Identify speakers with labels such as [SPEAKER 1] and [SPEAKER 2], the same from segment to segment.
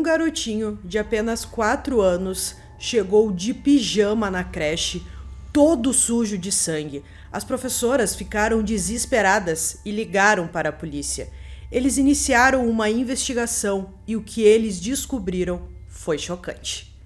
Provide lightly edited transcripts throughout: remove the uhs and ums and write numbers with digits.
[SPEAKER 1] Um garotinho de apenas 4 anos chegou de pijama na creche, todo sujo de sangue. As professoras ficaram desesperadas e ligaram para a polícia. Eles iniciaram uma investigação e o que eles descobriram foi chocante.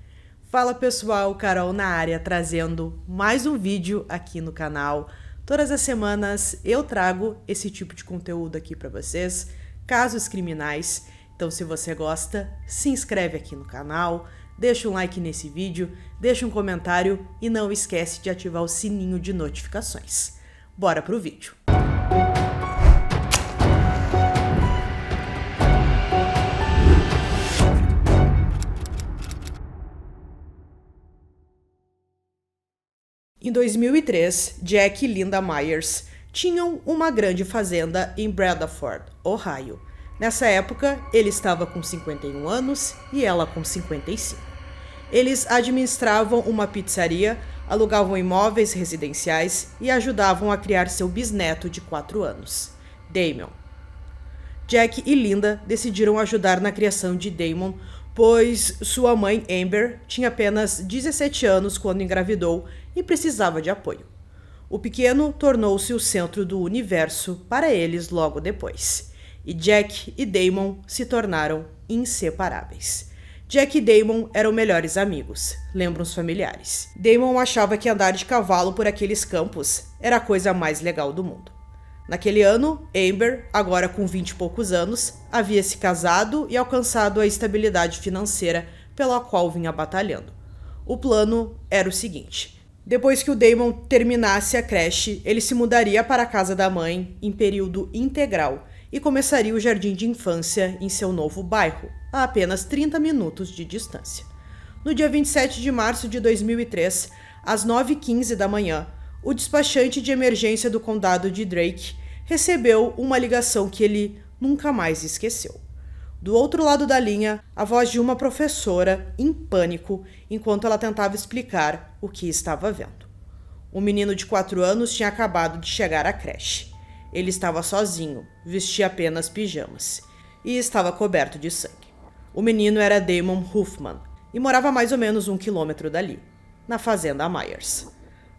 [SPEAKER 1] Fala pessoal, Carol na área, trazendo mais um vídeo aqui no canal. Todas as semanas eu trago esse tipo de conteúdo aqui para vocês, casos criminais. Então se você gosta, se inscreve aqui no canal, deixa um like nesse vídeo, deixa um comentário e não esquece de ativar o sininho de notificações. Bora pro vídeo! Em 2003, Jack e Linda Myers tinham uma grande fazenda em Bradford, Ohio. Nessa época, ele estava com 51 anos e ela com 55. Eles administravam uma pizzaria, alugavam imóveis residenciais e ajudavam a criar seu bisneto de 4 anos, Damon. Jack e Linda decidiram ajudar na criação de Damon, pois sua mãe, Amber, tinha apenas 17 anos quando engravidou e precisava de apoio. O pequeno tornou-se o centro do universo para eles logo depois. E Jack e Damon se tornaram inseparáveis. Jack e Damon eram melhores amigos, lembram os familiares. Damon achava que andar de cavalo por aqueles campos era a coisa mais legal do mundo. Naquele ano, Amber, agora com 20 e poucos anos, havia se casado e alcançado a estabilidade financeira pela qual vinha batalhando. O plano era o seguinte: depois que o Damon terminasse a creche, ele se mudaria para a casa da mãe em período integral e começaria o jardim de infância em seu novo bairro, a apenas 30 minutos de distância. No dia 27 de março de 2003, às 9h15 da manhã, o despachante de emergência do condado de Drake recebeu uma ligação que ele nunca mais esqueceu. Do outro lado da linha, a voz de uma professora em pânico enquanto ela tentava explicar o que estava vendo. Um menino de 4 anos tinha acabado de chegar à creche. Ele estava sozinho, vestia apenas pijamas e estava coberto de sangue. O menino era Damon Huffman e morava a mais ou menos 1 quilômetro dali, na fazenda Myers.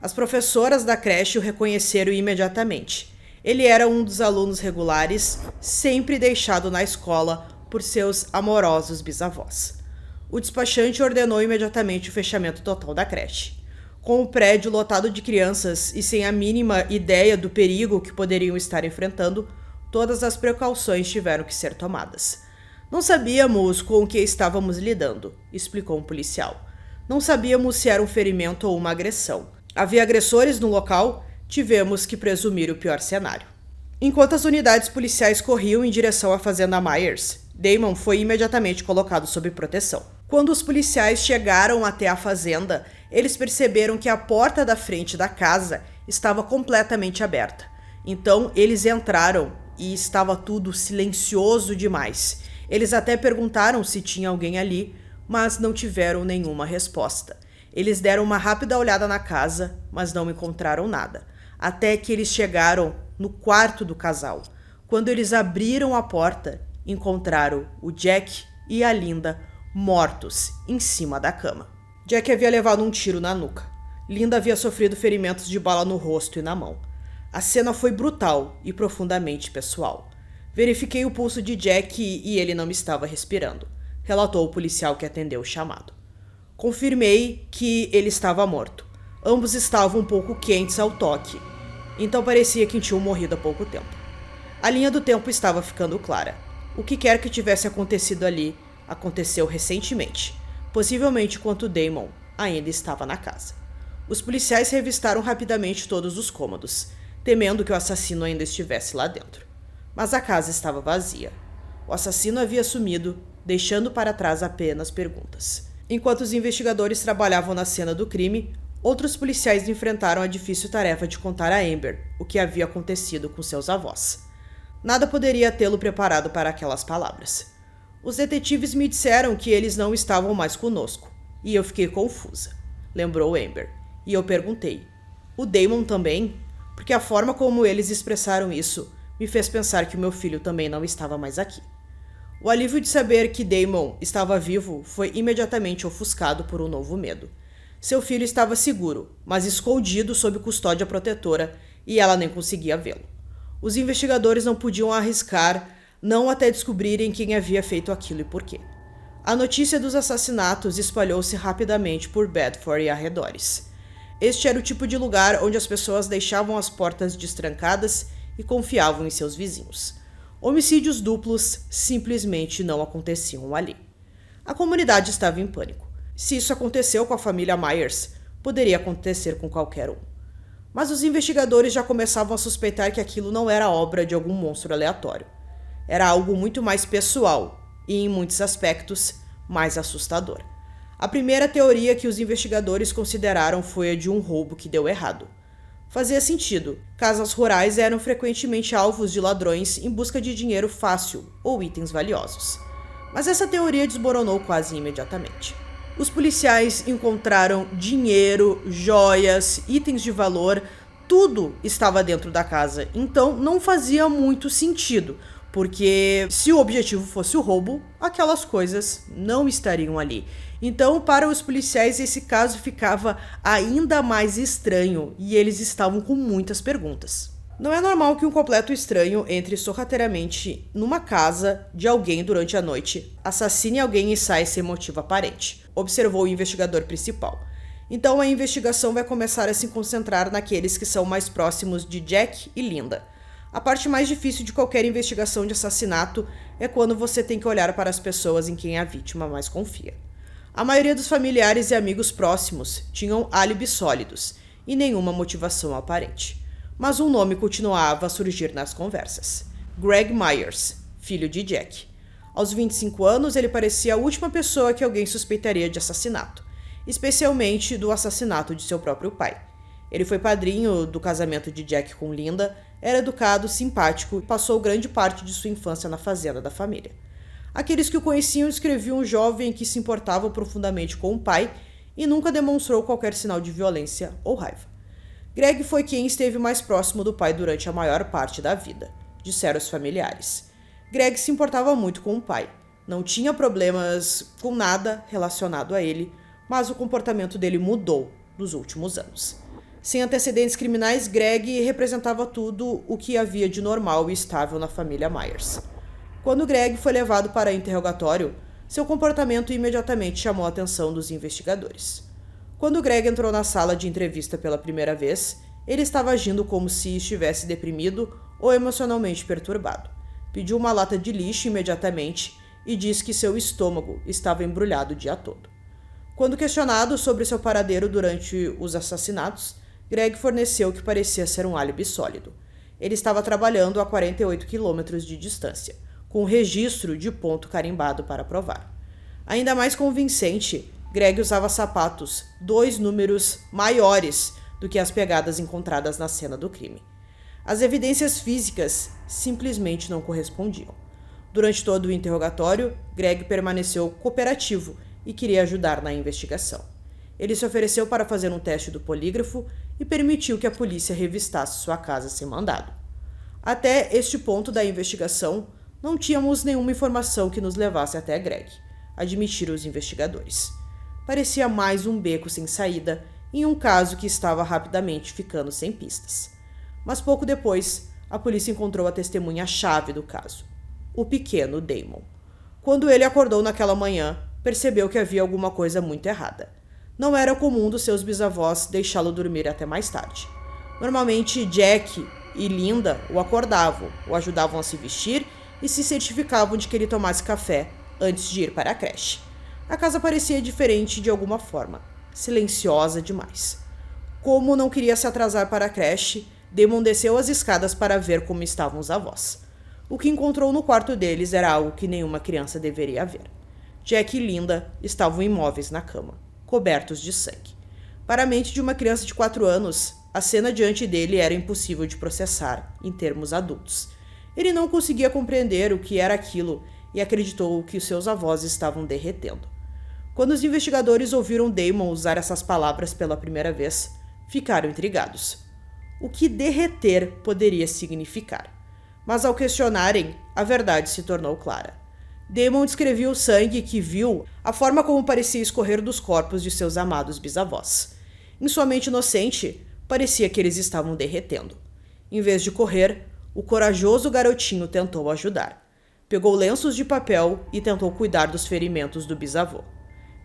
[SPEAKER 1] As professoras da creche o reconheceram imediatamente. Ele era um dos alunos regulares, sempre deixado na escola por seus amorosos bisavós. O despachante ordenou imediatamente o fechamento total da creche. Com o prédio lotado de crianças e sem a mínima ideia do perigo que poderiam estar enfrentando, todas as precauções tiveram que ser tomadas. Não sabíamos com o que estávamos lidando, explicou um policial. Não sabíamos se era um ferimento ou uma agressão. Havia agressores no local? Tivemos que presumir o pior cenário. Enquanto as unidades policiais corriam em direção à fazenda Myers, Damon foi imediatamente colocado sob proteção. Quando os policiais chegaram até a fazenda, eles perceberam que a porta da frente da casa estava completamente aberta. Então eles entraram e estava tudo silencioso demais. Eles até perguntaram se tinha alguém ali, mas não tiveram nenhuma resposta. Eles deram uma rápida olhada na casa, mas não encontraram nada. Até que eles chegaram no quarto do casal. Quando eles abriram a porta, encontraram o Jack e a Linda mortos em cima da cama. Jack havia levado um tiro na nuca. Linda havia sofrido ferimentos de bala no rosto e na mão. A cena foi brutal e profundamente pessoal. Verifiquei o pulso de Jack e ele não estava respirando, relatou o policial que atendeu o chamado. Confirmei que ele estava morto. Ambos estavam um pouco quentes ao toque, então parecia que tinham morrido há pouco tempo. A linha do tempo estava ficando clara. O que quer que tivesse acontecido ali, aconteceu recentemente, possivelmente enquanto Damon ainda estava na casa. Os policiais revistaram rapidamente todos os cômodos, temendo que o assassino ainda estivesse lá dentro. Mas a casa estava vazia. O assassino havia sumido, deixando para trás apenas perguntas. Enquanto os investigadores trabalhavam na cena do crime, outros policiais enfrentaram a difícil tarefa de contar a Amber o que havia acontecido com seus avós. Nada poderia tê-lo preparado para aquelas palavras. Os detetives me disseram que eles não estavam mais conosco, e eu fiquei confusa, lembrou Amber. E eu perguntei, o Damon também? Porque a forma como eles expressaram isso me fez pensar que o meu filho também não estava mais aqui. O alívio de saber que Damon estava vivo foi imediatamente ofuscado por um novo medo. Seu filho estava seguro, mas escondido sob custódia protetora, e ela nem conseguia vê-lo. Os investigadores não podiam arriscar, não até descobrirem quem havia feito aquilo e por quê. A notícia dos assassinatos espalhou-se rapidamente por Bedford e arredores. Este era o tipo de lugar onde as pessoas deixavam as portas destrancadas e confiavam em seus vizinhos. Homicídios duplos simplesmente não aconteciam ali. A comunidade estava em pânico. Se isso aconteceu com a família Myers, poderia acontecer com qualquer um. Mas os investigadores já começavam a suspeitar que aquilo não era obra de algum monstro aleatório. Era algo muito mais pessoal e, em muitos aspectos, mais assustador. A primeira teoria que os investigadores consideraram foi a de um roubo que deu errado. Fazia sentido. Casas rurais eram frequentemente alvos de ladrões em busca de dinheiro fácil ou itens valiosos. Mas essa teoria desmoronou quase imediatamente. Os policiais encontraram dinheiro, joias, itens de valor, tudo estava dentro da casa. Então não fazia muito sentido, porque se o objetivo fosse o roubo, aquelas coisas não estariam ali. Então, para os policiais, esse caso ficava ainda mais estranho e eles estavam com muitas perguntas. Não é normal que um completo estranho entre sorrateiramente numa casa de alguém durante a noite, assassine alguém e saia sem motivo aparente, observou o investigador principal. Então a investigação vai começar a se concentrar naqueles que são mais próximos de Jack e Linda. A parte mais difícil de qualquer investigação de assassinato é quando você tem que olhar para as pessoas em quem a vítima mais confia. A maioria dos familiares e amigos próximos tinham álibis sólidos e nenhuma motivação aparente. Mas um nome continuava a surgir nas conversas. Greg Myers, filho de Jack. Aos 25 anos, ele parecia a última pessoa que alguém suspeitaria de assassinato, especialmente do assassinato de seu próprio pai. Ele foi padrinho do casamento de Jack com Linda, era educado, simpático e passou grande parte de sua infância na fazenda da família. Aqueles que o conheciam descreviam um jovem que se importava profundamente com o pai e nunca demonstrou qualquer sinal de violência ou raiva. Greg foi quem esteve mais próximo do pai durante a maior parte da vida, disseram os familiares. Greg se importava muito com o pai, não tinha problemas com nada relacionado a ele, mas o comportamento dele mudou nos últimos anos. Sem antecedentes criminais, Greg representava tudo o que havia de normal e estável na família Myers. Quando Greg foi levado para interrogatório, seu comportamento imediatamente chamou a atenção dos investigadores. Quando Greg entrou na sala de entrevista pela primeira vez, ele estava agindo como se estivesse deprimido ou emocionalmente perturbado. Pediu uma lata de lixo imediatamente e disse que seu estômago estava embrulhado o dia todo. Quando questionado sobre seu paradeiro durante os assassinatos, Greg forneceu o que parecia ser um álibi sólido. Ele estava trabalhando a 48 quilômetros de distância, com um registro de ponto carimbado para provar. Ainda mais convincente, Greg usava sapatos 2 números maiores do que as pegadas encontradas na cena do crime. As evidências físicas simplesmente não correspondiam. Durante todo o interrogatório, Greg permaneceu cooperativo e queria ajudar na investigação. Ele se ofereceu para fazer um teste do polígrafo e permitiu que a polícia revistasse sua casa sem mandado. Até este ponto da investigação, não tínhamos nenhuma informação que nos levasse até Greg, admitiram os investigadores. Parecia mais um beco sem saída em um caso que estava rapidamente ficando sem pistas. Mas pouco depois, a polícia encontrou a testemunha-chave do caso, o pequeno Damon. Quando ele acordou naquela manhã, percebeu que havia alguma coisa muito errada. Não era comum dos seus bisavós deixá-lo dormir até mais tarde. Normalmente, Jack e Linda o acordavam, o ajudavam a se vestir e se certificavam de que ele tomasse café antes de ir para a creche. A casa parecia diferente de alguma forma, silenciosa demais. Como não queria se atrasar para a creche, Damon desceu as escadas para ver como estavam os avós. O que encontrou no quarto deles era algo que nenhuma criança deveria ver. Jack e Linda estavam imóveis na cama, cobertos de sangue. Para a mente de uma criança de 4 anos, a cena diante dele era impossível de processar em termos adultos. Ele não conseguia compreender o que era aquilo e acreditou que os seus avós estavam derretendo. Quando os investigadores ouviram Damon usar essas palavras pela primeira vez, ficaram intrigados. O que derreter poderia significar? Mas ao questionarem, a verdade se tornou clara. Damon descrevia o sangue que viu, a forma como parecia escorrer dos corpos de seus amados bisavós. Em sua mente inocente, parecia que eles estavam derretendo. Em vez de correr, o corajoso garotinho tentou ajudar. Pegou lenços de papel e tentou cuidar dos ferimentos do bisavô.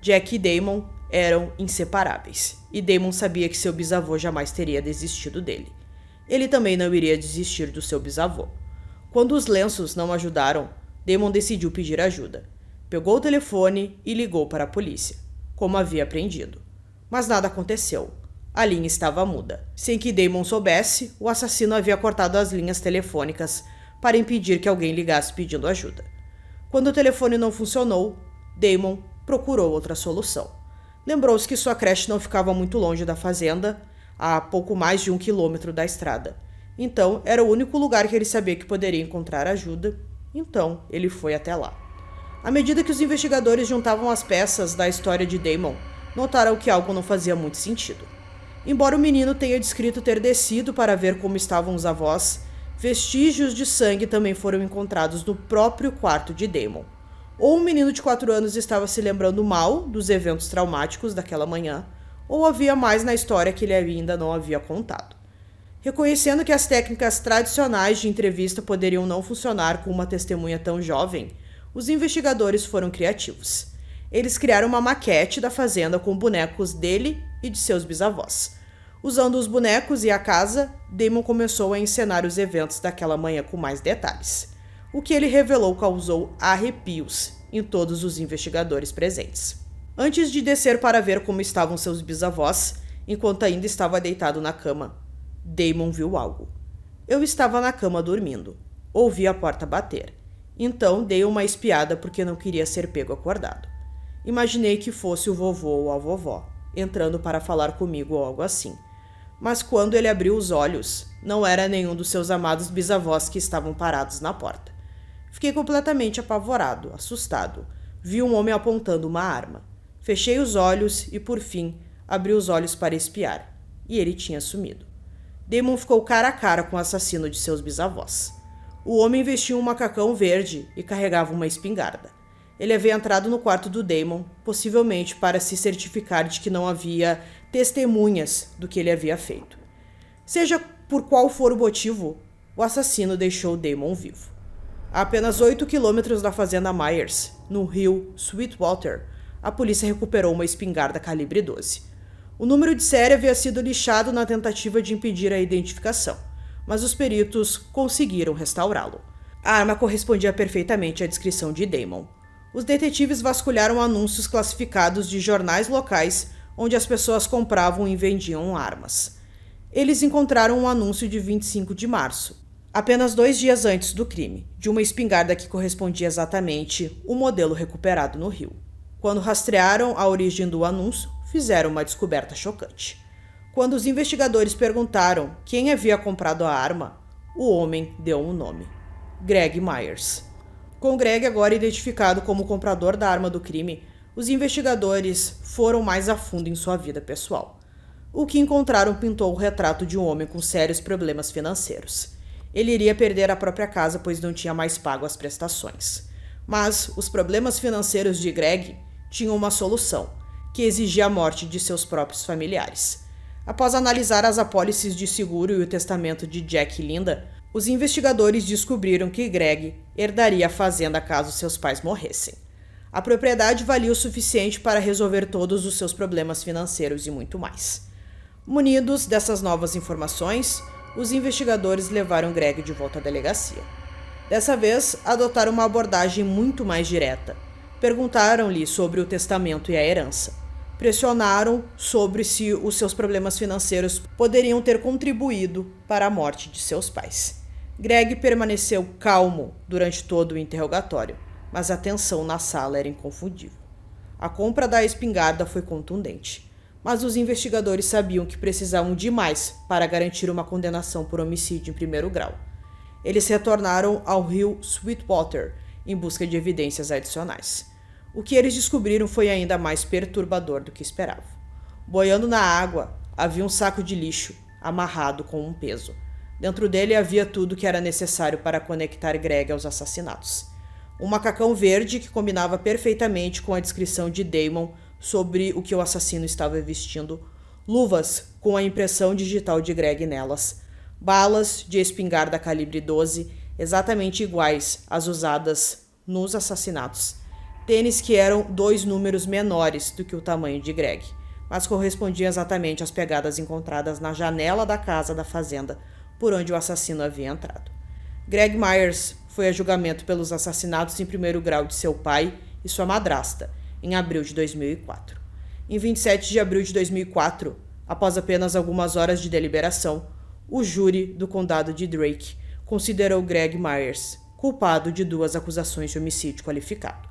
[SPEAKER 1] Jack e Damon eram inseparáveis, e Damon sabia que seu bisavô jamais teria desistido dele. Ele também não iria desistir do seu bisavô. Quando os lenços não ajudaram, Damon decidiu pedir ajuda. Pegou o telefone e ligou para a polícia, como havia aprendido. Mas nada aconteceu. A linha estava muda. Sem que Damon soubesse, o assassino havia cortado as linhas telefônicas para impedir que alguém ligasse pedindo ajuda. Quando o telefone não funcionou, Damon procurou outra solução. Lembrou-se que sua creche não ficava muito longe da fazenda, a pouco mais de 1 quilômetro da estrada. Então, era o único lugar que ele sabia que poderia encontrar ajuda. Então, ele foi até lá. À medida que os investigadores juntavam as peças da história de Damon, notaram que algo não fazia muito sentido. Embora o menino tenha descrito ter descido para ver como estavam os avós, vestígios de sangue também foram encontrados no próprio quarto de Damon. Ou o menino de 4 anos estava se lembrando mal dos eventos traumáticos daquela manhã, ou havia mais na história que ele ainda não havia contado. Reconhecendo que as técnicas tradicionais de entrevista poderiam não funcionar com uma testemunha tão jovem, os investigadores foram criativos. Eles criaram uma maquete da fazenda com bonecos dele e de seus bisavós. Usando os bonecos e a casa, Damon começou a encenar os eventos daquela manhã com mais detalhes. O que ele revelou causou arrepios em todos os investigadores presentes. Antes de descer para ver como estavam seus bisavós, enquanto ainda estava deitado na cama, Damon viu algo. Eu estava na cama dormindo. Ouvi a porta bater. Então dei uma espiada porque não queria ser pego acordado. Imaginei que fosse o vovô ou a vovó, entrando para falar comigo ou algo assim. Mas quando ele abriu os olhos, não era nenhum dos seus amados bisavós que estavam parados na porta. Fiquei completamente apavorado, assustado. Vi um homem apontando uma arma. Fechei os olhos e, por fim, abri os olhos para espiar. E ele tinha sumido. Damon ficou cara a cara com o assassino de seus bisavós. O homem vestia um macacão verde e carregava uma espingarda. Ele havia entrado no quarto do Damon, possivelmente para se certificar de que não havia testemunhas do que ele havia feito. Seja por qual for o motivo, o assassino deixou Damon vivo. A apenas 8 quilômetros da fazenda Myers, no rio Sweetwater, a polícia recuperou uma espingarda calibre 12. O número de série havia sido lixado na tentativa de impedir a identificação, mas os peritos conseguiram restaurá-lo. A arma correspondia perfeitamente à descrição de Damon. Os detetives vasculharam anúncios classificados de jornais locais onde as pessoas compravam e vendiam armas. Eles encontraram um anúncio de 25 de março, apenas 2 dias antes do crime, de uma espingarda que correspondia exatamente ao modelo recuperado no rio. Quando rastrearam a origem do anúncio, fizeram uma descoberta chocante. Quando os investigadores perguntaram quem havia comprado a arma, o homem deu um nome: Greg Myers. Com Greg agora identificado como o comprador da arma do crime, os investigadores foram mais a fundo em sua vida pessoal. O que encontraram pintou o retrato de um homem com sérios problemas financeiros. Ele iria perder a própria casa, pois não tinha mais pago as prestações. Mas os problemas financeiros de Greg tinham uma solução, que exigia a morte de seus próprios familiares. Após analisar as apólices de seguro e o testamento de Jack e Linda, os investigadores descobriram que Greg herdaria a fazenda caso seus pais morressem. A propriedade valia o suficiente para resolver todos os seus problemas financeiros e muito mais. Munidos dessas novas informações, os investigadores levaram Greg de volta à delegacia. Dessa vez, adotaram uma abordagem muito mais direta. Perguntaram-lhe sobre o testamento e a herança. Pressionaram sobre se os seus problemas financeiros poderiam ter contribuído para a morte de seus pais. Greg permaneceu calmo durante todo o interrogatório, mas a tensão na sala era inconfundível. A compra da espingarda foi contundente, mas os investigadores sabiam que precisavam de mais para garantir uma condenação por homicídio em primeiro grau. Eles retornaram ao rio Sweetwater em busca de evidências adicionais. O que eles descobriram foi ainda mais perturbador do que esperavam. Boiando na água, havia um saco de lixo amarrado com um peso. Dentro dele havia tudo que era necessário para conectar Greg aos assassinatos. Um macacão verde que combinava perfeitamente com a descrição de Damon sobre o que o assassino estava vestindo, luvas com a impressão digital de Greg nelas, balas de espingarda calibre 12 exatamente iguais às usadas nos assassinatos, tênis que eram 2 números menores do que o tamanho de Greg, mas correspondiam exatamente às pegadas encontradas na janela da casa da fazenda por onde o assassino havia entrado. Greg Myers foi a julgamento pelos assassinatos em primeiro grau de seu pai e sua madrasta, em abril de 2004. Em 27 de abril de 2004, após apenas algumas horas de deliberação, o júri do condado de Drake considerou Greg Myers culpado de 2 acusações de homicídio qualificado.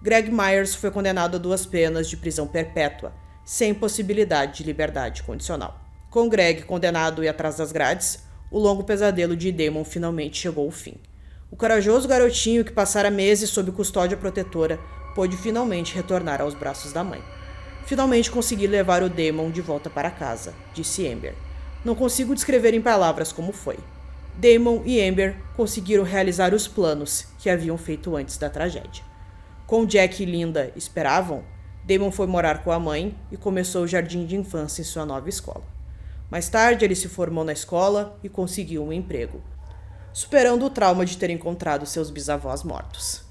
[SPEAKER 1] Greg Myers foi condenado a 2 penas de prisão perpétua, sem possibilidade de liberdade condicional. Com Greg condenado e atrás das grades, o longo pesadelo de Damon finalmente chegou ao fim. O corajoso garotinho que passara meses sob custódia protetora pôde finalmente retornar aos braços da mãe. Finalmente consegui levar o Damon de volta para casa, disse Amber. Não consigo descrever em palavras como foi. Damon e Amber conseguiram realizar os planos que haviam feito antes da tragédia. Como Jack e Linda esperavam, Damon foi morar com a mãe e começou o jardim de infância em sua nova escola. Mais tarde, ele se formou na escola e conseguiu um emprego, superando o trauma de ter encontrado seus bisavós mortos.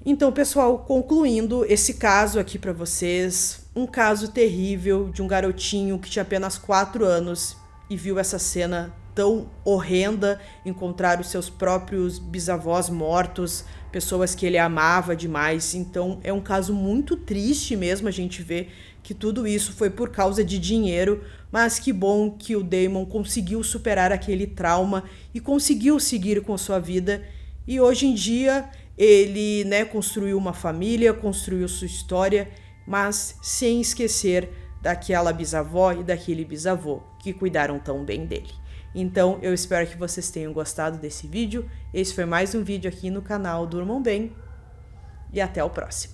[SPEAKER 1] Então, pessoal, concluindo esse caso aqui para vocês, um caso terrível de um garotinho que tinha apenas 4 anos e viu essa cena tão horrenda, encontrar os seus próprios bisavós mortos, pessoas que ele amava demais. Então é um caso muito triste mesmo a gente ver que tudo isso foi por causa de dinheiro, mas que bom que o Damon conseguiu superar aquele trauma e conseguiu seguir com sua vida. E hoje em dia ele, construiu uma família, construiu sua história, mas sem esquecer daquela bisavó e daquele bisavô que cuidaram tão bem dele. Então, eu espero que vocês tenham gostado desse vídeo. Esse foi mais um vídeo aqui no canal Durmam Bem. E até o próximo.